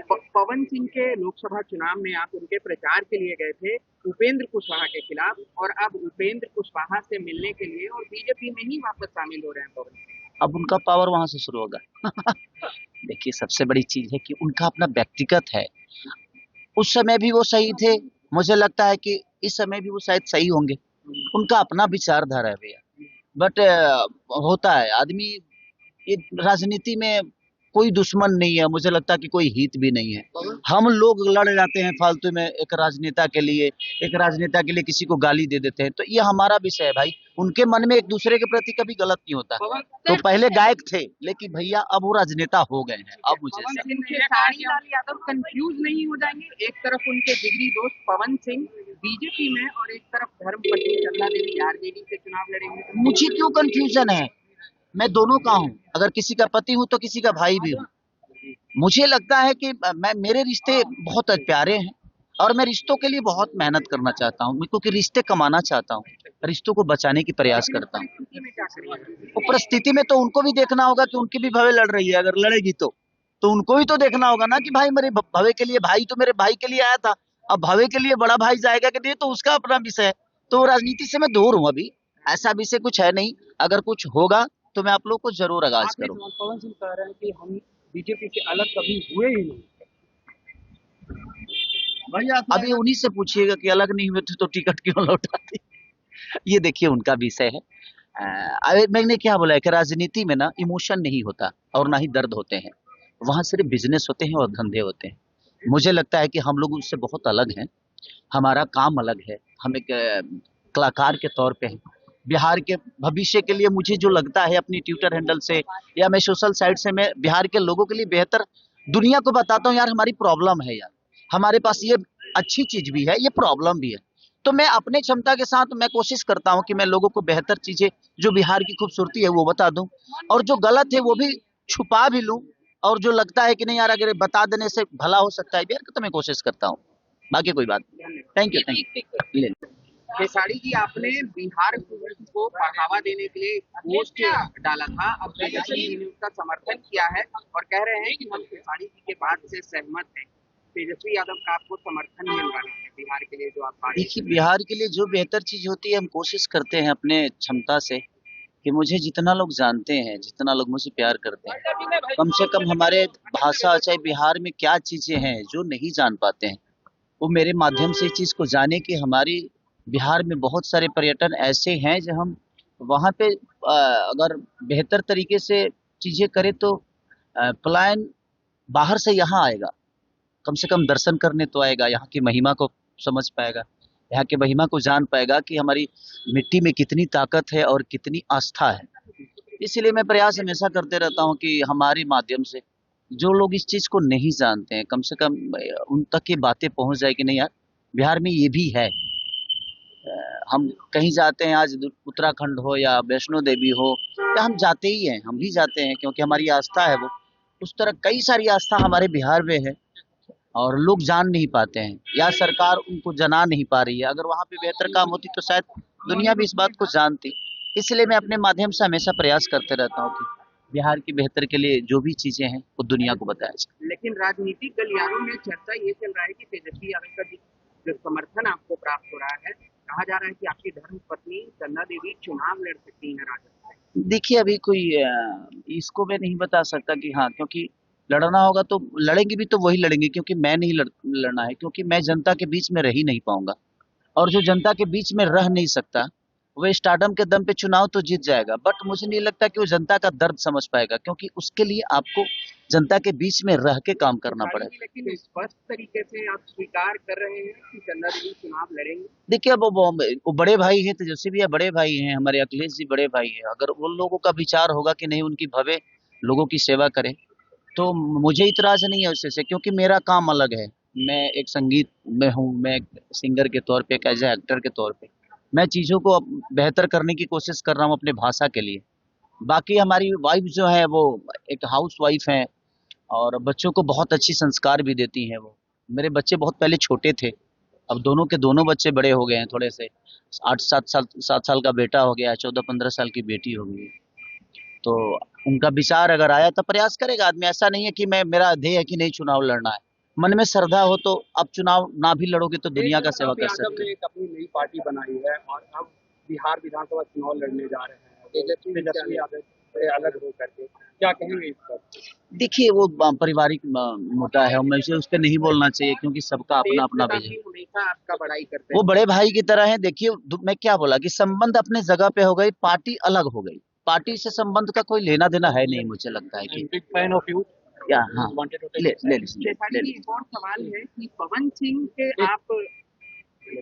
पवन सिंह के लोकसभा चुनाव में आप उनके प्रचार के लिए गए थे उपेंद्र कुशवाहा के खिलाफ, और अब उपेंद्र कुशवाहा से मिलने के लिए और बीजेपी में ही वापस शामिल हो रहे हैं पवन सिंह। अब उनका पावर वहां से शुरू होगा। देखिए, सबसे बड़ी चीज है कि उनका अपना व्यक्तिगत है। उस समय भी वो सही थे, मुझे लगता है कि इस समय भी वो शायद सही होंगे। उनका अपना विचारधारा है भैया। बट होता है आदमी, ये राजनीति में कोई दुश्मन नहीं है, मुझे लगता है कि कोई हित भी नहीं है। हम लोग लड़ जाते हैं फालतू में एक राजनेता के लिए, किसी को गाली दे देते हैं, तो ये हमारा विषय है भाई। उनके मन में एक दूसरे के प्रति कभी गलत नहीं होता। तो पहले गायक थे, लेकिन भैया अब वो राजनेता हो गए हैं। अब मुझे लाल यादव कंफ्यूज नहीं हो जाएंगे? एक तरफ उनके जिगरी दोस्त पवन सिंह बीजेपी में और एक तरफ धर्मपत्नी चंदा देवी आरजेडी से चुनाव लड़ेंगे। मुझे क्यों कंफ्यूजन है? मैं दोनों का हूँ, अगर किसी का पति हूँ तो किसी का भाई भी हूँ। मुझे लगता है कि मेरे रिश्ते बहुत प्यारे हैं और मैं रिश्तों के लिए बहुत मेहनत करना चाहता हूँ, क्योंकि रिश्ते कमाना चाहता हूँ, रिश्तों को बचाने की प्रयास करता हूँ। तो परिस्थिति में तो उनको भी देखना होगा कि उनकी भी भवे लड़ रही है। अगर लड़ेगी तो उनको भी तो देखना होगा ना कि भाई मेरे भवे के लिए, भाई तो मेरे भाई के लिए आया था, अब भवे के लिए बड़ा भाई जाएगा कि नहीं, तो उसका अपना विषय है। तो राजनीति से मैं दूर हूँ अभी, ऐसा विषय कुछ है नहीं। अगर कुछ होगा तो मैं आप लोग को जरूर आगाज करूँ। पवन सिंह कह रहे हैं कि हम बीजेपी से अलग कभी हुए ही नहीं। अभी उन्हीं से पूछिएगा कि अलग नहीं हुए थे तो टिकट क्यों लौटाती। ये देखिए उनका विषय है। मैंने क्या बोला है कि राजनीति में ना इमोशन नहीं होता और ना ही दर्द होते हैं, वहां सिर्फ बिजनेस होते हैं और धंधे होते हैं। मुझे लगता है कि हम लोग उससे बहुत अलग हैं, हमारा काम अलग है। हम एक कलाकार के तौर पे हैं। बिहार के भविष्य के लिए मुझे जो लगता है अपनी ट्विटर हैंडल से या मैं सोशल साइट से, मैं बिहार के लोगों के लिए बेहतर दुनिया को बताता हूँ। यार हमारी प्रॉब्लम है, यार हमारे पास ये अच्छी चीज भी है, ये प्रॉब्लम भी है। तो मैं अपने क्षमता के साथ मैं कोशिश करता हूँ कि मैं लोगों को बेहतर चीजें, जो बिहार की खूबसूरती है वो बता दूं, और जो गलत है वो भी छुपा भी लूं, और जो लगता है कि नहीं यार अगर बता देने से भला हो सकता है बिहार का, तो मैं कोशिश करता हूँ। बाकी कोई बात नहीं। Thank you. खेसारी जी, आपने बिहार को बढ़ावा देने के लिए पोस्ट डाला था, अब तेजस्वी जी ने उसका समर्थन किया है और कह रहे हैं कि हम खेसारी जी के बात से सहमत हैं। तेजस्वी यादव का आपको समर्थन मिल रहा है बिहार के लिए जो आप। देखिए, बिहार के लिए जो बेहतर चीज होती है हम कोशिश करते हैं अपने क्षमता से, कि मुझे जितना लोग जानते हैं, जितना लोग मुझे प्यार करते हैं, कम से कम हमारे भाषा, चाहे बिहार में क्या चीजें हैं जो नहीं जान पाते हैं, वो मेरे माध्यम से इस चीज को जाने कि हमारी बिहार में बहुत सारे पर्यटन ऐसे हैं जो हम वहाँ पे अगर बेहतर तरीके से चीजें करें तो पलायन बाहर से यहाँ आएगा, कम से कम दर्शन करने तो आएगा, यहाँ की महिमा को समझ पाएगा, यहाँ की महिमा को जान पाएगा कि हमारी मिट्टी में कितनी ताकत है और कितनी आस्था है। इसीलिए मैं प्रयास हमेशा करते रहता हूँ कि हमारे माध्यम से जो लोग इस चीज को नहीं जानते हैं, कम से कम उन तक ये बातें पहुंच जाए कि नहीं यार बिहार में ये भी है। हम कहीं जाते हैं, आज उत्तराखंड हो या वैष्णो देवी हो, या हम जाते ही हैं, हम भी जाते हैं क्योंकि हमारी आस्था है वो। उस तरह कई सारी आस्था हमारे बिहार में है और लोग जान नहीं पाते हैं या सरकार उनको जना नहीं पा रही है। अगर वहाँ पे बेहतर काम होती तो शायद दुनिया भी इस बात को जानती। इसलिए मैं अपने माध्यम से हमेशा प्रयास करते रहता हूँ कि बिहार की बेहतर के लिए जो भी चीजें हैं वो दुनिया को बताया जाए। लेकिन राजनीतिक गलियारों में चर्चा ये चल रहा है कि तेजस्वी यादव का जो समर्थन आपको प्राप्त हो रहा है, कहा जा रहा है कि आपकी धर्मपत्नी चंदा देवी चुनाव लड़ सकती है राजद से। देखिए, अभी कोई इसको मैं नहीं बता सकता कि हाँ, क्योंकि लड़ना होगा तो लड़ेंगे भी तो वही लड़ेंगे, क्योंकि मैं नहीं लड़ना है, क्योंकि मैं जनता के बीच में रह ही नहीं पाऊंगा। और जो जनता के बीच में रह नहीं सकता वो स्टारडम के दम पे चुनाव तो जीत जाएगा, बट मुझे नहीं लगता कि वो जनता का दर्द समझ पाएगा, क्योंकि उसके लिए आपको जनता के बीच में रह के काम करना पड़ेगा। लेकिन स्पष्ट तरीके से आप स्वीकार कर रहे हैं कि चंदा देवी चुनाव लड़ेंगे। देखिए, अब वो बड़े भाई हैं, तेजस्वी भैया बड़े भाई हैं, हमारे अखिलेश जी बड़े भाई हैं। अगर उन लोगों का विचार होगा कि नहीं उनकी भवे लोगों की सेवा करें, तो मुझे इतराज नहीं है उससे, क्योंकि मेरा काम अलग है। मैं एक संगीत में हूँ, मैं एक सिंगर के तौर पे, एक एज ए एक्टर के तौर पे मैं चीज़ों को बेहतर करने की कोशिश कर रहा हूँ अपने भाषा के लिए। बाकी हमारी वाइफ जो है वो एक हाउस वाइफ है और बच्चों को बहुत अच्छी संस्कार भी देती हैं वो। मेरे बच्चे बहुत पहले छोटे थे, अब दोनों के दोनों बच्चे बड़े हो गए हैं थोड़े से। 8-7 साल, 7 साल का बेटा हो गया है, 14-15 साल की बेटी हो गई है। तो उनका विचार अगर आया तो प्रयास करेगा आदमी। ऐसा नहीं है कि मैं मेरा ध्येय है कि नहीं चुनाव लड़ना है। मन में श्रद्धा हो तो आप चुनाव ना भी लड़ोगे तो दुनिया का सेवा कर सकते हो। एक अपनी नई पार्टी बनाई है और अब बिहार विधानसभा चुनाव लड़ने जा रहे हैं तेजस्वी यादव से अलग हो करके, क्या कहेंगे इस पर? देखिए वो पारिवारिक मुद्दा है, मैं उस पर नहीं बोलना चाहिए क्योंकि सबका अपना अपना विजन। हमेशा आपका बड़ाई करते हैं। वो बड़े भाई की तरह है। देखिए मैं क्या बोला कि संबंध अपने जगह पे हो गई, पार्टी अलग हो गई। पार्टी से संबंध का कोई लेना देना है नहीं, मुझे लगता है कि बिग फैन ऑफ यू। क्या। हाँ, ले ले एक और सवाल है कि पवन सिंह के आप